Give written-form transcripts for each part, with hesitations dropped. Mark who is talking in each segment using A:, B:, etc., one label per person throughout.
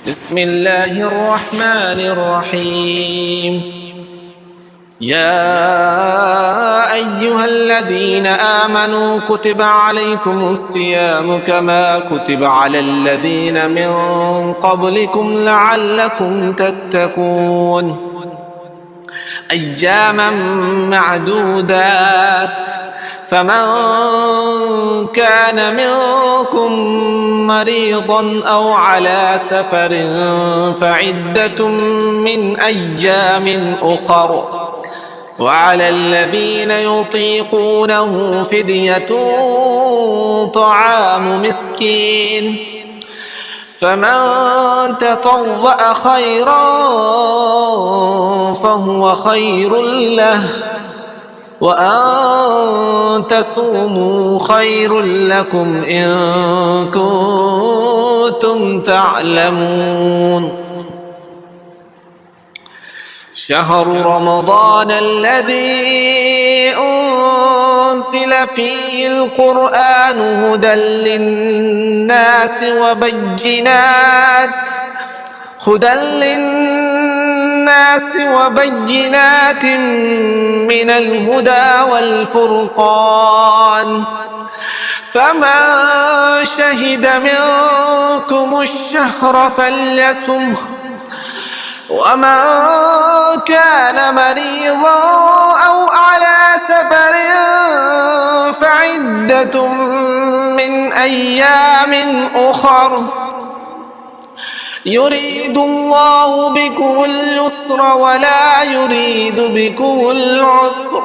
A: بسم الله الرحمن الرحيم. يا أيها الذين آمنوا كتب عليكم الصيام كما كتب على الذين من قبلكم لعلكم تتقون أياما معدودات فمن كان منكم مريضا أو على سفر فعدة من أيام أخر وعلى الذين يطيقونه فدية طعام مسكين فمن تطوع خيرا فهو خير له وأن تصوموا خير لكم إن كنتم تعلمون. شهر رمضان الذي أنزل فيه القرآن هدى للناس وبينات من الهدى والفرقان فمن شهد منكم الشهر فليصمه ومن كان مريضا أو على سفر فعدة من أيام أخر يريد الله بكم اليسر ولا يريد بكم العسر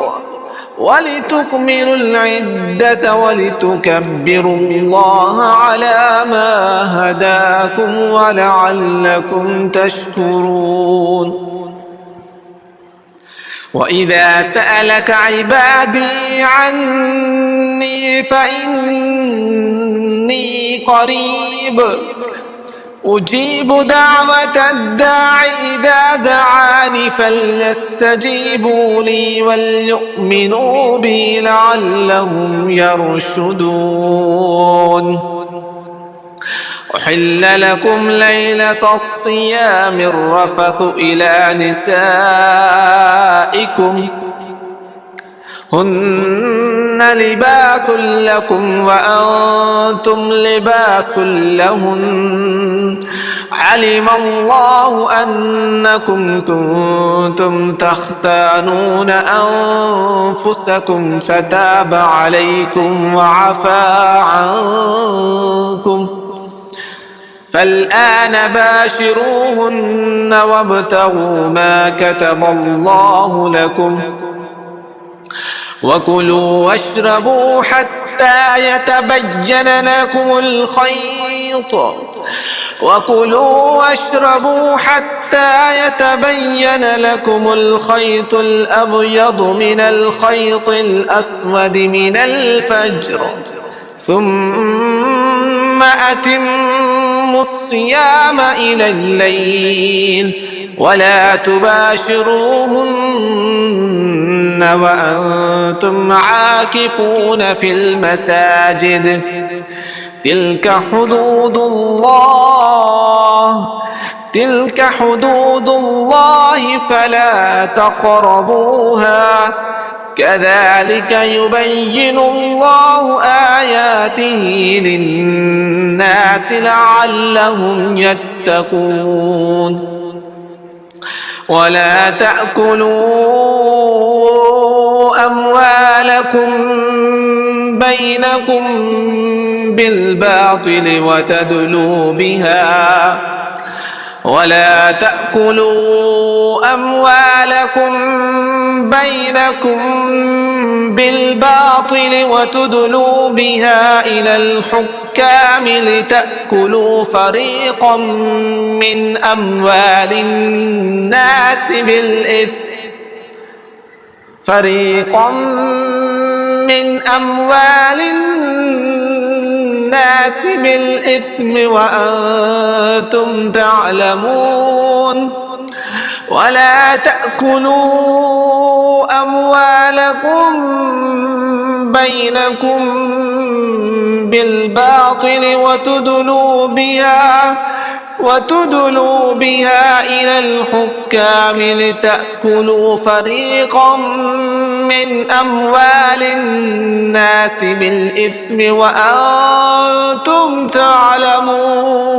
A: ولتكملوا العدة ولتكبروا الله على ما هداكم ولعلكم تشكرون. وإذا سألك عبادي عني فإني قريب أجيب دعوة الداع إذا دعاني فليستجيبوا لي وليؤمنوا بي لعلهم يرشدون. أحل لكم ليلة الصيام الرفث إلى نسائكم هن لباس لكم وأنتم لباس لهن علم الله أنكم كنتم تختانون أنفسكم فتاب عليكم وعفى عنكم فالآن باشروهن وابتغوا ما كتب الله لكم وكلوا واشربوا حتى يتبين لكم الخيط الأبيض من الخيط الأسود من الفجر ثم أتموا الصيام إلى الليل ولا تباشروهن وأنتم عاكفون في المساجد تلك حدود الله فلا تقربوها كذلك يبين الله آياته للناس لعلهم يتقون. ولا تأكلوا أموالكم بينكم بالباطل وتدلوا بها إلى الحكام لتأكلوا فريقا من أموال الناس بالإثم وأنتم تعلمون. ولا تأكلوا أموالكم بينكم بالباطل وتدلوا بها وتدلوا بها إلى الحكام لتأكلوا فريقا من أموال الناس بالإثم وأنتم تعلمون